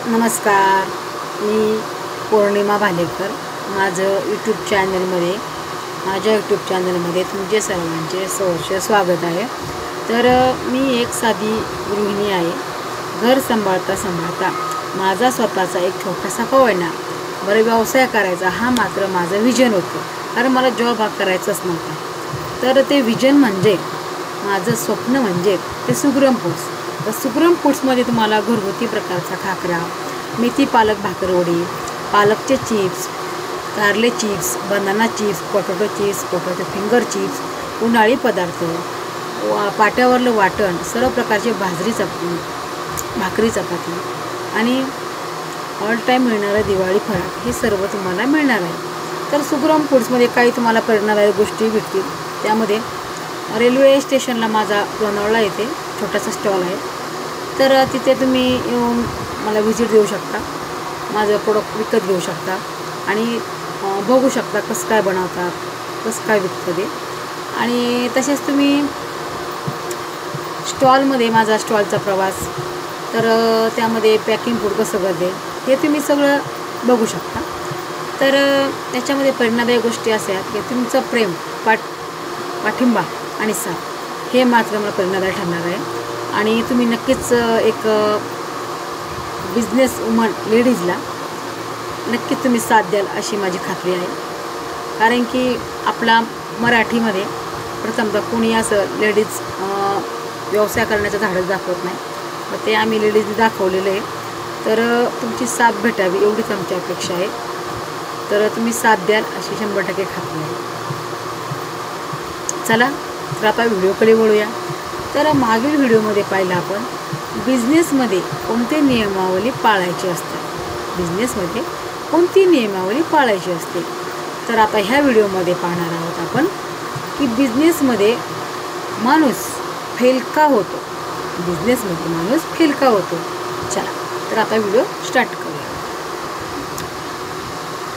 नमस्कार, मी पौर्णिमा भालेकर. माझ्या यूट्यूब चॅनलमध्ये तुमचे सर्वांचे सहर्ष स्वागत आहे. तर मी एक साधी गृहिणी आहे. घर सांभाळता माझा स्वतःचा एक छोटासा होईना व्यवसाय करायचा हा मात्र माझं विजन होतं. कारण मला जॉब हा करायचाच नव्हता. तर ते विजन म्हणजे माझं स्वप्न म्हणजे ते सुग्रम फूड्स. तर सुग्रम फूड्समध्ये तुम्हाला घरगुती प्रकारचा खाकरा, मेथी पालक भाकरवडी, पालकचे चिप्स, कारले chips, banana chips, potato finger chips, उन्हाळी पदार्थ, पाट्यावरलं वाटण, सर्व प्रकारचे भाकरी चपाती आणि ऑल टाईम मिळणारं दिवाळी फराळ हे सर्व तुम्हाला मिळणार आहे. तर सुग्रम फूड्समध्ये काही तुम्हाला प्रेरणादायक गोष्टी भेटतील. त्यामध्ये रेल्वे स्टेशनला माझा लोणावळा येथे छोटासा स्टॉल आहे. तर तिथे तुम्ही येऊन मला व्हिजिट देऊ शकता, माझं प्रोडक्ट विकत घेऊ शकता आणि बघू शकता कसं काय बनवतात, कसं काय विकतं ते. आणि तसेच तुम्ही स्टॉलमध्ये माझा स्टॉलचा प्रवास, तर त्यामध्ये पॅकिंग फूड कसं करते हे तुम्ही सगळं बघू शकता. तर त्याच्यामध्ये प्रेरणादायक गोष्टी अशा आहेत की तुमचं प्रेम, पाठिंबा आणि साथ हे मात्र मला प्रेरणादायक ठरणार आहे. आणि तुम्ही नक्कीच एक बिझनेस वुमन लेडीजला नक्कीच तुम्ही साथ द्याल अशी माझी खात्री आहे. कारण की आपला मराठीमध्ये प्रथमतः कोणी असं लेडीज व्यवसाय करण्याचं धाडस दाखवत नाही, तर ते आम्ही लेडीजने दाखवलेलं आहे. तर तुमची साथ भेटावी एवढीच आमची अपेक्षा आहे. तर तुम्ही साथ द्याल अशी 100% खात्री आहे. चला तर आता व्हिडिओकडे वळूया. तर मागील व्हिडिओमध्ये पाहिलं आपण बिझनेसमध्ये कोणती नियमावली पाळायची असते. तर आता ह्या व्हिडिओमध्ये पाहणार आहोत आपण की बिझनेसमध्ये माणूस फेल का होतो. चला तर आता व्हिडिओ स्टार्ट करूया.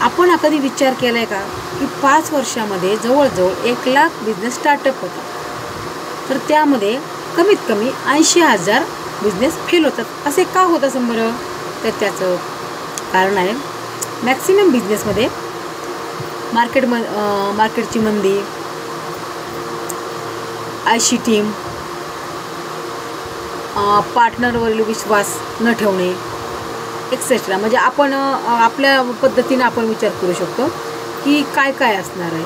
आपण कधी विचार केला आहे का की 5 वर्षामध्ये जवळजवळ 1 लाख बिझनेस स्टार्टअप होतात. तर त्यामध्ये कमीत कमी 80,000 बिझनेस फेल होतात. असे का होत असं बरं? तर त्याचं कारण आहे मॅक्सिमम बिझनेसमध्ये मार्केटची मंदी, आयशी टीम, पार्टनरवरील विश्वास न ठेवणे एक्सेट्रा. म्हणजे आपण आपल्या पद्धतीने आपण विचार करू शकतो की काय असणार आहे.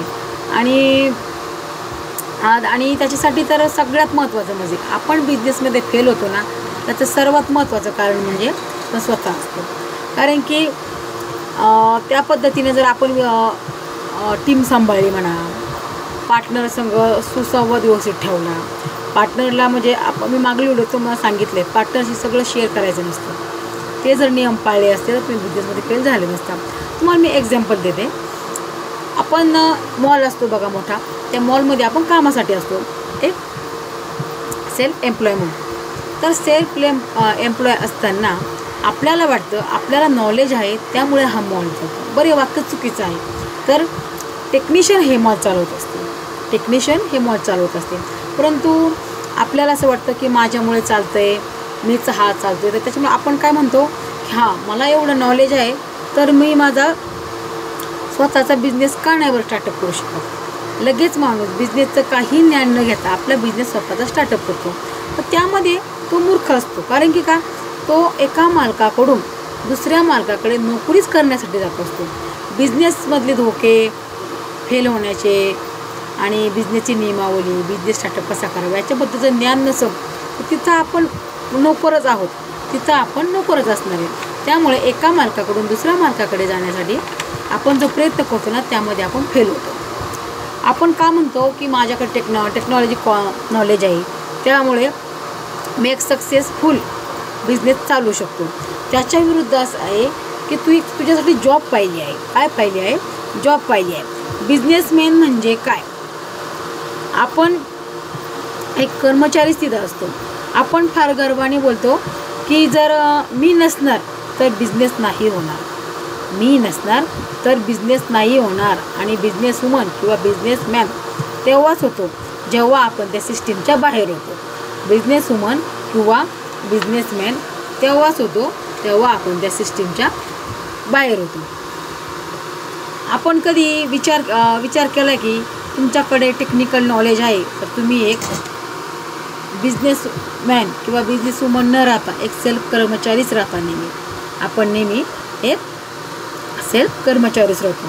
आणि त्याच्यासाठी तर सगळ्यात महत्त्वाचं म्हणजे आपण बिझनेसमध्ये फेल होतो ना, त्याचं सर्वात महत्त्वाचं कारण म्हणजे स्वतः असतो. कारण की त्या पद्धतीने जर आपण टीम सांभाळली म्हणा, पार्टनर संग सुसंवाद व्यवस्थित ठेवला, पार्टनरला म्हणजे मी मागली व्हिडिओ तुम्हाला सांगितले पार्टनरशी सगळं शेअर करायचं नसतं. ते जर नियम पाळले असते तर तुम्ही बिझनेसमध्ये फेल झाले नसता. तुम्हाला मी एक्झाम्पल देते. आपण मॉल असतो बघा मोठा, त्या मॉलमध्ये आपण कामासाठी असतो, एक सेल्फ एम्प्लॉय म्हणून. तर सेल्फ एम्प्लॉय असताना आपल्याला वाटतं आपल्याला नॉलेज आहे त्यामुळे हा मॉल चालतो. बरं, हे वाक्य चुकीचं आहे. तर टेक्निशियन हे मॉल चालवत असते. परंतु आपल्याला असं वाटतं की माझ्यामुळे चालतं आहे, मीच हा चालतो आहे. तर त्याच्यामुळे आपण काय म्हणतो की हां, मला एवढं नॉलेज आहे तर मी माझा स्वतःचा बिझनेस का नाही स्टार्टअप करू शकत. लगेच माणूस बिझनेसचं काही ज्ञान न घेता आपला बिझनेस स्वतःचा स्टार्टअप करतो. तर त्यामध्ये तो मूर्ख असतो. कारण की का, तो एका मालकाकडून दुसऱ्या मालकाकडे नोकरीच करण्यासाठी जात असतो. बिझनेसमधले धोके, फेल होण्याचे आणि बिझनेसची नियमावली, बिझनेस स्टार्टअप कसा करावा याच्याबद्दलचं ज्ञान नसेल तर तिथं आपण नोकरच असणार आहे. त्यामुळे एका मालकाकडून दुसऱ्या मालकाकडे जाण्यासाठी आपण जो प्रयत्न करतो ना, त्यामध्ये आपण फेल होतो. आपण का म्हणतो की माझ्याकडे टेक्नॉलॉजी नॉलेज आहे त्यामुळे मी एक सक्सेसफुल बिझनेस चालू शकतो. त्याच्या विरुद्ध असं आहे की तुझ्यासाठी जॉब पाहिली आहे. बिझनेसमॅन म्हणजे काय? आपण एक कर्मचारी स्थिती असतो. आपण फार गर्वाने बोलतो की जर मी नसणार तर बिझनेस नाही होणार. आणि बिझनेस वुमन किंवा बिझनेसमॅन तेव्हाच होतो जेव्हा आपण त्या सिस्टीमच्या बाहेर होतो. बिझनेस वुमन किंवा बिझनेसमॅन तेव्हाच होतो तेव्हा आपण त्या सिस्टीमच्या बाहेर होतो. आपण कधी विचार केला की तुमच्याकडे टेक्निकल नॉलेज आहे तर तुम्ही एक बिझनेसमॅन किंवा बिझनेसवुमन न राहता एक सेल्फ कर्मचारीच राहता. आपण नेहमी एक सेल्फ कर्मचारीच राहतो.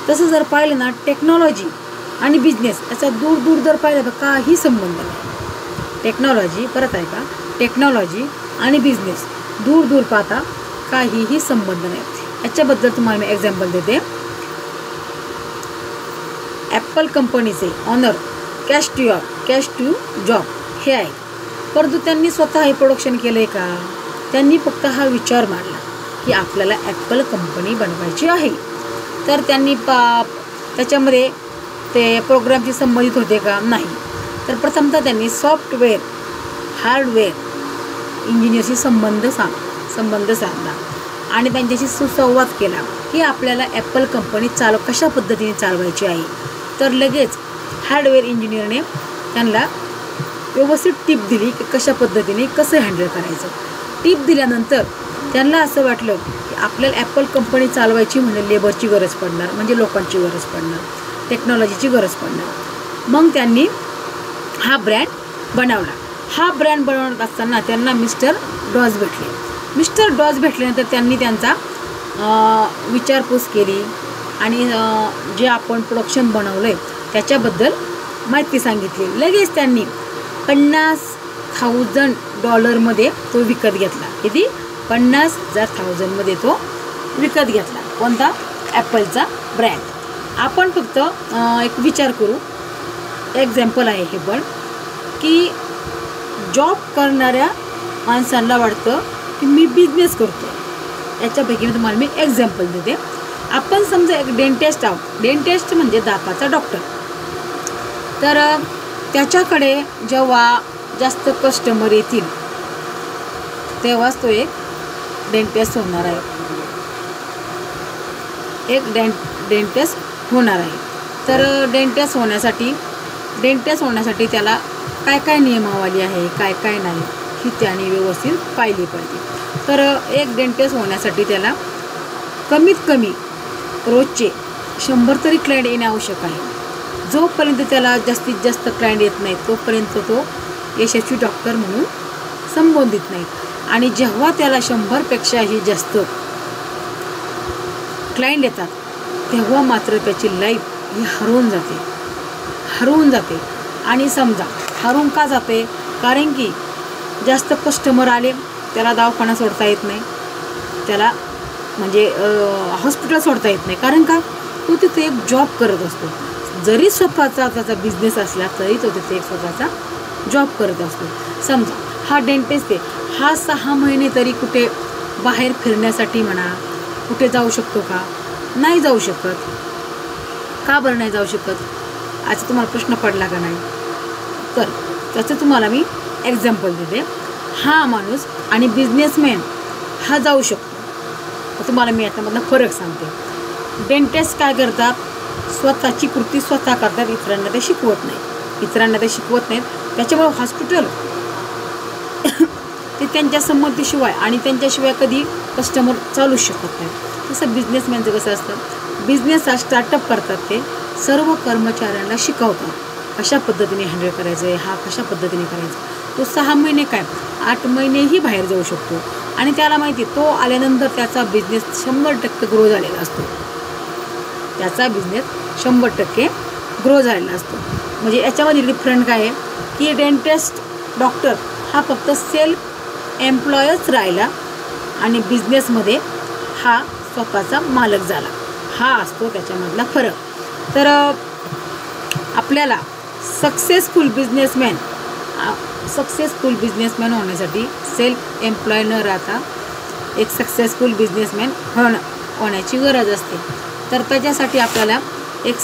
तसं जर पाहिलं ना, टेक्नॉलॉजी आणि बिझनेस याचा दूर जर पाहिलं तर काही संबंध नाही. टेक्नॉलॉजी आणि बिझनेस दूर पाहता काहीही संबंध नाही. याच्याबद्दल तुम्हाला मी एक्झाम्पल देते. ॲपल कंपनीचे ऑनर कॅश टू जॉब हे आहे, परंतु त्यांनी स्वतः हे प्रोडक्शन केलं आहे का? त्यांनी फक्त हा विचार मांडला की आपल्याला ॲपल कंपनी बनवायची आहे. तर त्यांनी त्याच्यामध्ये ते प्रोग्रामशी संबंधित होते का? नाही. तर प्रथमतः त्यांनी सॉफ्टवेअर हार्डवेअर इंजिनियरशी संबंध साधला आणि त्यांच्याशी सुसंवाद केला की आपल्याला ॲपल कंपनी कशा पद्धतीने चालवायची आहे. तर लगेच हार्डवेअर इंजिनियरने त्यांना व्यवस्थित टीप दिली की कशा पद्धतीने कसं हँडल करायचं. टीप दिल्यानंतर त्यांना असं वाटलं की आपल्याला ॲपल कंपनी चालवायची म्हणजे लेबरची गरज पडणार, म्हणजे लोकांची गरज पडणार, टेक्नॉलॉजीची गरज पडणार. मग त्यांनी हा ब्रँड बनवला. हा ब्रँड बनवत असताना त्यांना मिस्टर डॉज भेटल्यानंतर त्यांनी त्यांचा विचारपूस केली आणि जे आपण प्रोडक्शन बनवलं आहे त्याच्याबद्दल माहिती सांगितली. लगेच त्यांनी $50,000 तो विकत घेतला. किती? 50,000 तो विकत घेतला. कोणता? ॲपलचा ब्रँड. आपण फक्त एक विचार करू, एक्झाम्पल आहे हे पण, की जॉब करणाऱ्या माणसांना वाटतं की मी बिझनेस करतो. याच्यापैकी तुम्हाला मी एक्झाम्पल देते. आपण समजा एक डेंटिस्ट आहोत. डेंटिस्ट म्हणजे दाताचा डॉक्टर. तर त्याच्याकडे जेव्हा जास्त कस्टमर येतील तेव्हाच तो एक डेंटिस्ट होणार आहे. तर डेंटिस्ट होण्यासाठी त्याला काय नियमावली आहे, काय नाही ही त्याने व्यवस्थित पाहिली पाहिजे. तर एक डेंटिस्ट होण्यासाठी त्याला कमीत कमी रोजचे 100 तरी क्लायंट येणे आवश्यक आहे. जोपर्यंत त्याला जास्तीत जास्त क्लायंट येत नाहीत तोपर्यंत तो यशस्वी डॉक्टर म्हणून संबोधित नाही. आणि जेव्हा त्याला 100पेक्षाही जास्त क्लायंट येतात तेव्हा मात्र त्याची लाईफ ही हरवून जाते. आणि समजा हरवून का जाते? कारण की जास्त कस्टमर आले त्याला दवाखाना सोडता येत नाही, त्याला म्हणजे हॉस्पिटल सोडता येत नाही. कारण का? तो तिथे एक जॉब करत असतो. जरी स्वतःचा त्याचा बिझनेस असला तरी तो तिथे एक स्वतःचा जॉब करत असतो. समजा हा डेंटिस्ट आहे, हा 6 महिने तरी कुठे बाहेर फिरण्यासाठी म्हणा कुठे जाऊ शकतो का? नाही जाऊ शकत. का बरं नाही जाऊ शकत? आज तुम्हाला प्रश्न पडला का नाही? तर त्याचं तुम्हाला मी एक्झाम्पल देते. हा माणूस आणि बिझनेसमॅन हा जाऊ शकतो. तर तुम्हाला मी याच्यामधला फरक सांगते. डेंटिस्ट काय करतात? स्वतःची कृती स्वतः करतात, इतरांना ते शिकवत नाहीत. त्याच्यामुळे हॉस्पिटल ते त्यांच्या संमतीशिवाय आणि त्यांच्याशिवाय कधी कस्टमर चालूच शकत नाही. तसं बिझनेसमॅनचं कसं असतं? बिझनेस हा स्टार्टअप करतात, ते सर्व कर्मचाऱ्यांना शिकवतात कशा पद्धतीने हँडल करायचं आहे, हा कशा पद्धतीने करायचा. तो 6 महिने काय 8 महिनेही बाहेर जाऊ शकतो. आणि त्याला माहिती तो आल्यानंतर त्याचा बिझनेस 100% ग्रो झालेला असतो. म्हणजे याच्यामध्ये डिफरंट काय आहे की डेंटिस्ट डॉक्टर हा फक्त सेल्फ एम्प्लॉयच राहिला आणि बिझनेसमध्ये हा स्वतःचा मालक झाला. हा असतो त्याच्यामधला फरक. तर आपल्याला सक्सेसफुल बिझनेसमॅन होण्यासाठी सेल्फ एम्प्लॉय न राहता एक सक्सेसफुल बिझनेसमॅन होण्याची गरज असते. तर त्याच्यासाठी आपल्याला एक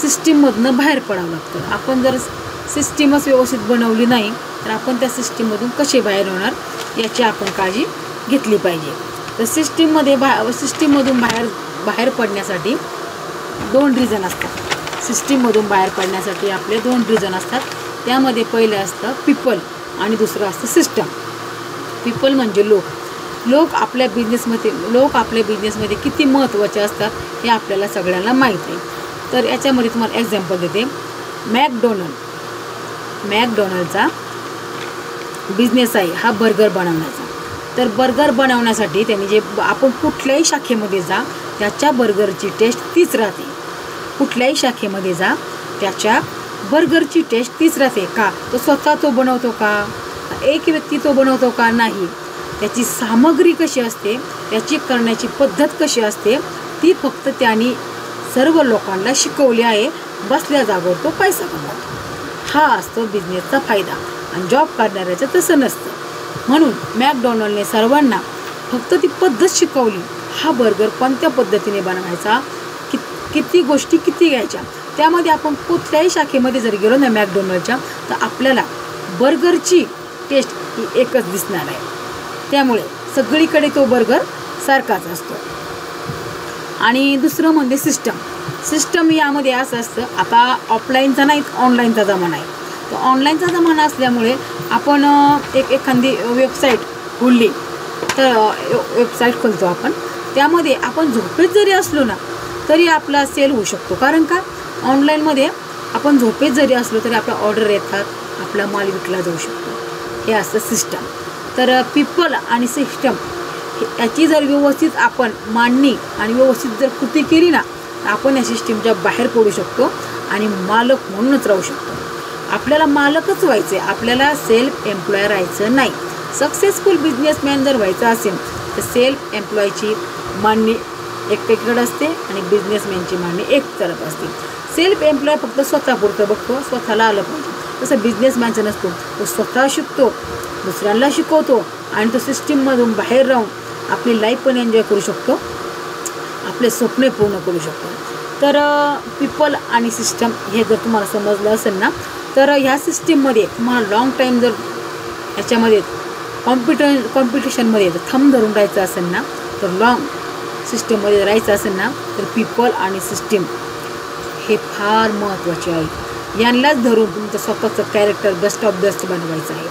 सिस्टीममधनं बाहेर पडावं लागतं. आपण जर सिस्टीमच व्यवस्थित बनवली नाही तर आपण त्या सिस्टीममधून कसे बाहेर होणार याची आपण काळजी घेतली पाहिजे. तर सिस्टीममधून बाहेर पडण्यासाठी 2 रिझन असतात. सिस्टीममधून बाहेर पडण्यासाठी आपले 2 रिझन असतात. त्यामध्ये पहिलं असतं पीपल आणि दुसरं असतं सिस्टम. पीपल म्हणजे लोक लोक आपल्या बिझनेसमध्ये किती महत्त्वाचे असतात हे आपल्याला सगळ्यांना माहीत आहे. तर याच्यामध्ये तुम्हाला एक्झाम्पल देते. मॅकडोनल्डचा बिझनेस आहे हा बर्गर बनवण्याचा. तर बर्गर बनवण्यासाठी त्यांनी जे आपण कुठल्याही शाखेमध्ये जा त्याच्या बर्गरची टेस्ट तीच राहते. कुठल्याही शाखेमध्ये जा त्याच्या बर्गरची टेस्ट तीच राहते. का? तो स्वतः तो बनवतो का? एक व्यक्ती तो बनवतो का? नाही. त्याची सामग्री कशी असते, त्याची करण्याची पद्धत कशी असते ती फक्त त्यांनी सर्व लोकांना शिकवली आहे. बसल्या जागेवर तो पैसा कमवतो. हा असतो बिझनेसचा फायदा. आणि जॉब करणाऱ्याचं तसं नसतं. म्हणून मॅकडोनल्डने सर्वांना फक्त ती पद्धत शिकवली. हा बर्गर कोणत्या पद्धतीने बनवायचा, किती गोष्टी किती घ्यायच्या. त्यामध्ये आपण कुठल्याही शाखेमध्ये जर गेलो ना मॅकडोनल्डच्या तर आपल्याला बर्गरची टेस्ट ही एकच दिसणार आहे. त्यामुळे सगळीकडे तो बर्गर सारखाच असतो. आणि दुसरं म्हणजे सिस्टम यामध्ये असं असतं, आता ऑफलाईनचा नाही ऑनलाईनचा जमाना आहे. तर ऑनलाईनचा जमाना असल्यामुळे आपण एखादी वेबसाईट खोलली तर वेबसाईट खोलतो आपण. त्यामध्ये आपण झोपेत जरी असलो ना तरी आपला सेल होऊ शकतो. कारण का? ऑनलाईनमध्ये आपण झोपेत जरी असलो तरी आपला ऑर्डर येतात, आपला माल विकला जाऊ शकतो. हे असतं सिस्टम. तर पीपल आणि सिस्टम याची जर व्यवस्थित आपण मांडणी आणि व्यवस्थित जर कृती केली ना तर आपण या सिस्टीमच्या बाहेर पडू शकतो आणि मालक म्हणूनच राहू शकतो. आपल्याला मालकच व्हायचं आहे, आपल्याला सेल्फ एम्प्लॉय राहायचं नाही. सक्सेसफुल बिझनेसमॅन जर व्हायचं असेल तर सेल्फ एम्प्लॉयची मांडणी एकटेकडे असते आणि बिझनेसमॅनची मांडणी एक तरफ असते. सेल्फ एम्प्लॉय फक्त स्वतःपुरतं बघतो, स्वतःला आलं पाहिजे. तसं बिझनेसमॅनचं नसतो. तो स्वतः शिकतो, दुसऱ्यांना शिकवतो आणि तो सिस्टीममधून बाहेर राहून आपली लाईफ पण एन्जॉय करू शकतो, आपले स्वप्ने पूर्ण करू शकतो. तर पीपल आणि सिस्टम हे जर तुम्हाला समजलं असेल ना तर ह्या सिस्टीममध्ये तुम्हाला लॉंग टाईम जर याच्यामध्ये कॉम्पिटिशनमध्ये जर थंब धरून राहायचं असेल ना तर लॉंग सिस्टीममध्ये राहायचं असेल ना तर पीपल आणि सिस्टीम हे फार महत्त्वाचे आहे. यांनाच धरून तुमचं स्वतःचं कॅरेक्टर बेस्ट ऑफ बेस्ट बनवायचं आहे.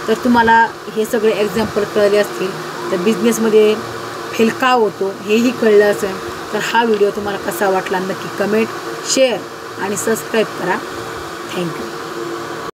तर तुम्हाला हे सगळे एक्झाम्पल कळले असतील तर बिझनेसमध्ये फेल का होतो हेही कळलं असेल. तर हा व्हिडिओ तुम्हाला कसा वाटला नक्की कमेंट, शेअर आणि सबस्क्राईब करा. थँक्यू.